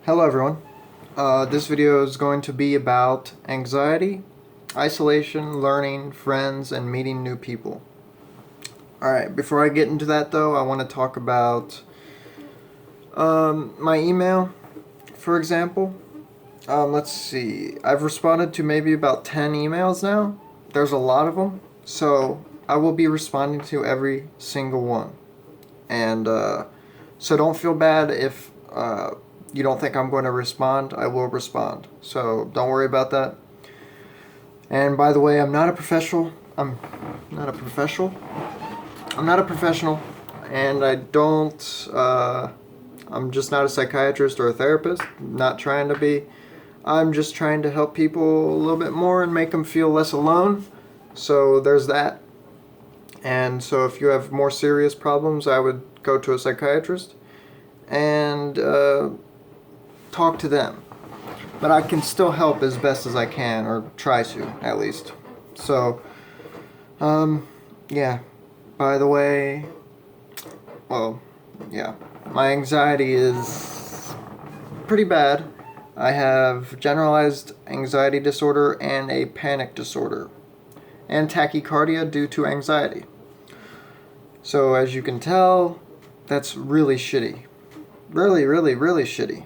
Hello everyone. This video is going to be about anxiety, isolation, learning, friends, and meeting new people. Alright, before I get into that though, I want to talk about my email, for example. Let's see, I've responded to maybe about 10 emails now. There's a lot of them, so I will be responding to every single one. And so don't feel bad if you don't think I'm going to respond. I will respond. So don't worry about that. And by the way, I'm not a professional. I'm not a professional, and I don't. I'm just not a psychiatrist or a therapist. Not trying to be. I'm just trying to help people a little bit more and make them feel less alone. So there's that. And so if you have more serious problems, I would go to a psychiatrist and talk to them. But I can still help as best as I can, or try to, at least. So, yeah. By the way, well, yeah. My anxiety is pretty bad. I have generalized anxiety disorder and a panic disorder, and tachycardia due to anxiety. So as you can tell, that's really shitty. Really, really, really shitty.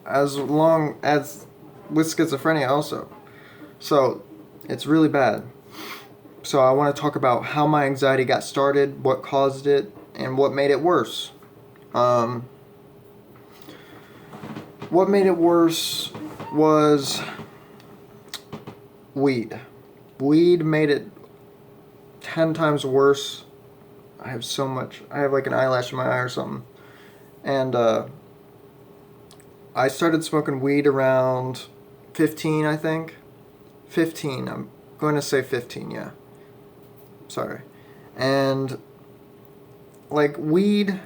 As long as with schizophrenia also. So it's really bad. So I want to talk about how my anxiety got started, what caused it, and what made it worse. What made it worse was weed. Weed made it 10 times worse. I have like an eyelash in my eye or something. And I started smoking weed around 15, I think. 15. I'm going to say 15, yeah. Sorry. And like weed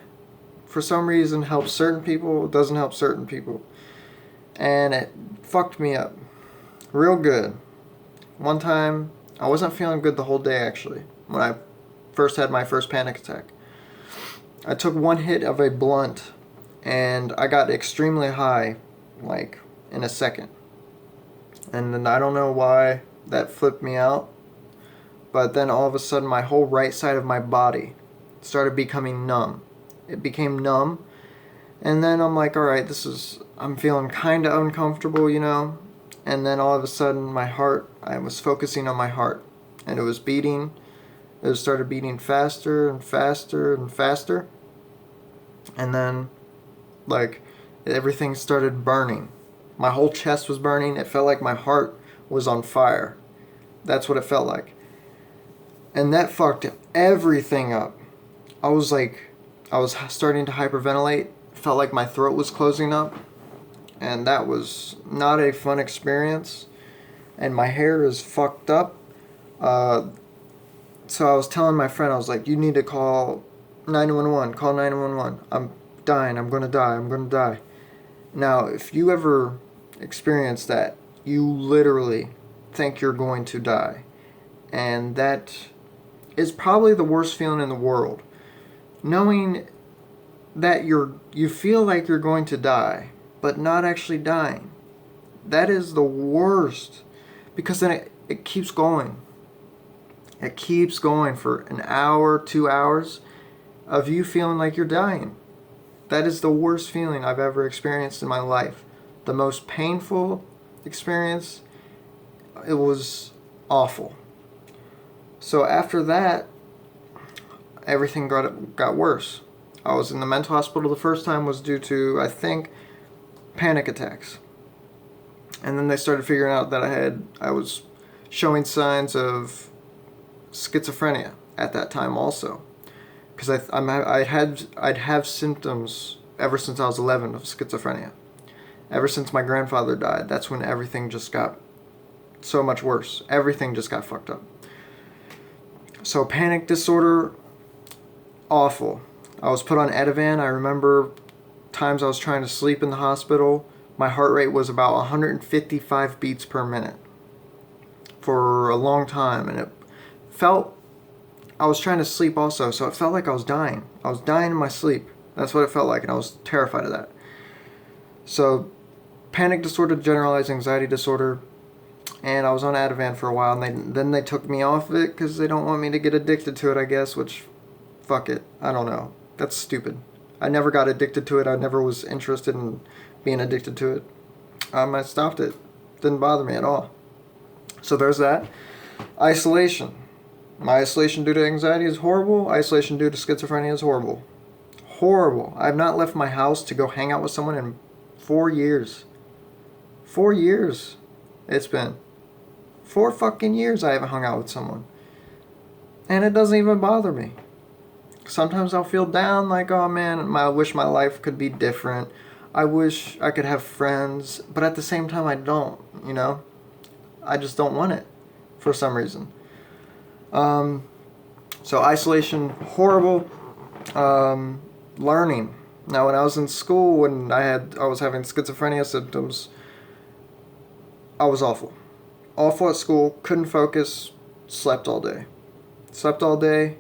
for some reason helps certain people, doesn't help certain people. And it fucked me up real good. One time I wasn't feeling good the whole day actually when I first had my first panic attack. I took one hit of a blunt and I got extremely high, like in a second. And then I don't know why that flipped me out, but then all of a sudden my whole right side of my body started becoming numb. It became numb, and then I'm like, alright, I'm feeling kind of uncomfortable, you know? And then all of a sudden my heart, I was focusing on my heart, and it was beating. It started beating faster and faster and faster. And then, like, everything started burning. My whole chest was burning. It felt like my heart was on fire. That's what it felt like. And that fucked everything up. I was starting to hyperventilate. Felt like my throat was closing up. And that was not a fun experience. And my hair is fucked up. So I was telling my friend, I was like, you need to call 911. Call 911. I'm dying. I'm going to die. I'm going to die. Now, if you ever experience that, you literally think you're going to die. And that is probably the worst feeling in the world. Knowing that you feel like you're going to die, but not actually dying. That is the worst. Because then it keeps going. It keeps going for an hour, 2 hours of you feeling like you're dying. That is the worst feeling I've ever experienced in my life. The most painful experience. It was awful. So after that, everything got worse. I was in the mental hospital the first time was due to, I think, panic attacks. And then they started figuring out that I was showing signs of schizophrenia at that time also. Because I'd have symptoms ever since I was 11 of schizophrenia. Ever since my grandfather died, that's when everything just got so much worse. Everything just got fucked up. So panic disorder, awful. I was put on Ativan. I remember times I was trying to sleep in the hospital. My heart rate was about 155 beats per minute for a long time, and I was trying to sleep also, so it felt like I was dying. I was dying in my sleep. That's what it felt like, and I was terrified of that. So, panic disorder, generalized anxiety disorder, and I was on Ativan for a while, and then they took me off of it because they don't want me to get addicted to it, I guess, which, fuck it, I don't know. That's stupid. I never got addicted to it. I never was interested in being addicted to it. I stopped it. Didn't bother me at all. So there's that. Isolation. My isolation due to anxiety is horrible. Isolation due to schizophrenia is horrible. Horrible. I've not left my house to go hang out with someone in 4 years. 4 years. It's been 4 fucking years I haven't hung out with someone. And it doesn't even bother me. Sometimes I'll feel down, like, oh man, I wish my life could be different. I wish I could have friends. But at the same time, I don't, you know? I just don't want it for some reason. So isolation, horrible. Learning. Now, when I was in school, when I was having schizophrenia symptoms, I was awful. Awful at school, couldn't focus, slept all day. Slept all day,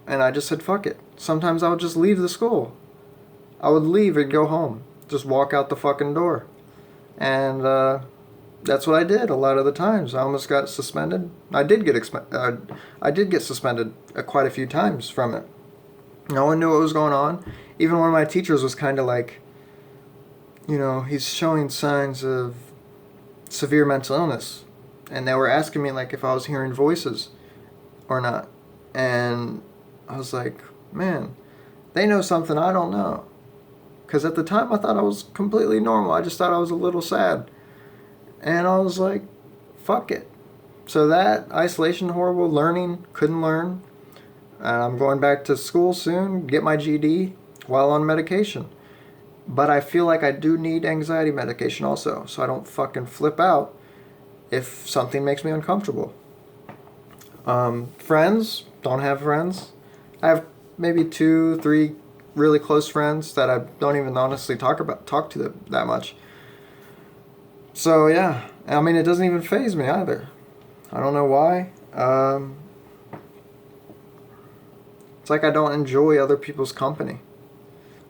and I just said, fuck it. Sometimes I would just leave the school. I would leave and go home. Just walk out the fucking door. And that's what I did a lot of the times. I almost got suspended. I did get suspended quite a few times from it. No one knew what was going on. Even one of my teachers was kind of like, you know, he's showing signs of severe mental illness. And they were asking me, like, if I was hearing voices or not. And I was like, man, they know something I don't know. Because at the time, I thought I was completely normal. I just thought I was a little sad. And I was like, fuck it. So that, isolation, horrible, learning, couldn't learn. I'm going back to school soon, get my GED while on medication. But I feel like I do need anxiety medication also, so I don't fucking flip out if something makes me uncomfortable. Friends, don't have friends. I have maybe 2, 3 really close friends that I don't even honestly talk to them that much. So yeah, I mean, it doesn't even faze me either. I don't know why. It's like I don't enjoy other people's company.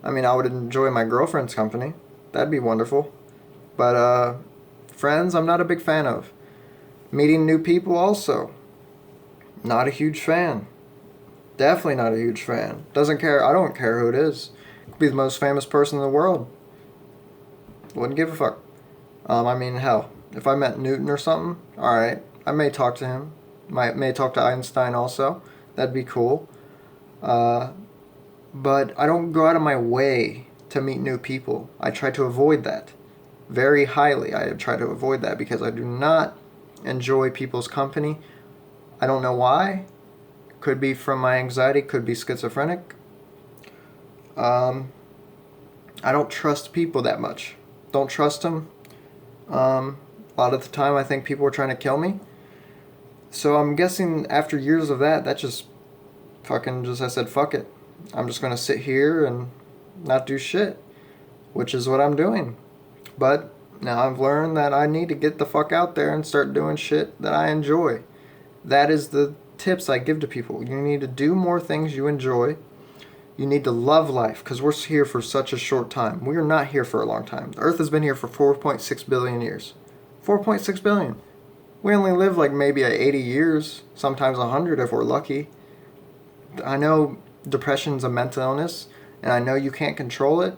I mean, I would enjoy my girlfriend's company. That'd be wonderful. But friends, I'm not a big fan of. Meeting new people also. Not a huge fan. Definitely not a huge fan. Doesn't care. I don't care who it is. Could be the most famous person in the world. Wouldn't give a fuck. I mean, hell, if I met Newton or something, alright, I may talk to him. May talk to Einstein also. That'd be cool. But I don't go out of my way to meet new people. I try to avoid that. Very highly, I try to avoid that because I do not enjoy people's company. I don't know why. Could be from my anxiety, could be schizophrenic. I don't trust people that much. Don't trust them. A lot of the time I think people are trying to kill me. So I'm guessing after years of that just I said, fuck it. I'm just going to sit here and not do shit, which is what I'm doing. But now I've learned that I need to get the fuck out there and start doing shit that I enjoy. That is the tips I give to people. You need to do more things you enjoy. You need to love life because we're here for such a short time. We are not here for a long time. The Earth has been here for 4.6 billion years. 4.6 billion. We only live like maybe 80 years, sometimes 100 if we're lucky. I know depression's a mental illness, and I know you can't control it,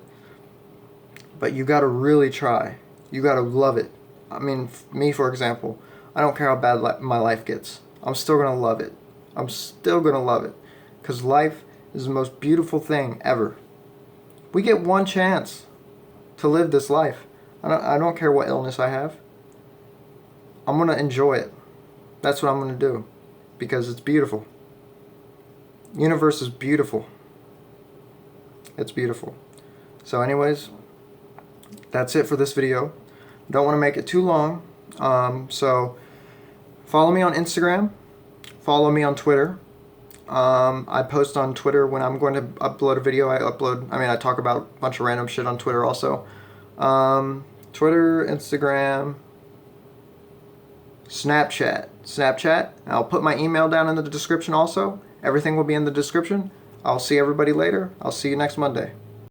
but you gotta really try. You gotta love it. I mean, me, for example, I don't care how bad my life gets. I'm still gonna love it. I'm still gonna love it. Because life is the most beautiful thing ever. We get one chance to live this life. I don't care what illness I have. I'm gonna enjoy it. That's what I'm gonna do. Because it's beautiful. Universe is beautiful. It's beautiful. So anyways, that's it for this video. Don't want to make it too long. So follow me on Instagram. Follow me on Twitter. I post on Twitter when I'm going to upload a video. I talk about a bunch of random shit on Twitter also. Twitter, Instagram, Snapchat. I'll put my email down in the description also. Everything will be in the description. I'll see everybody later. I'll see you next Monday.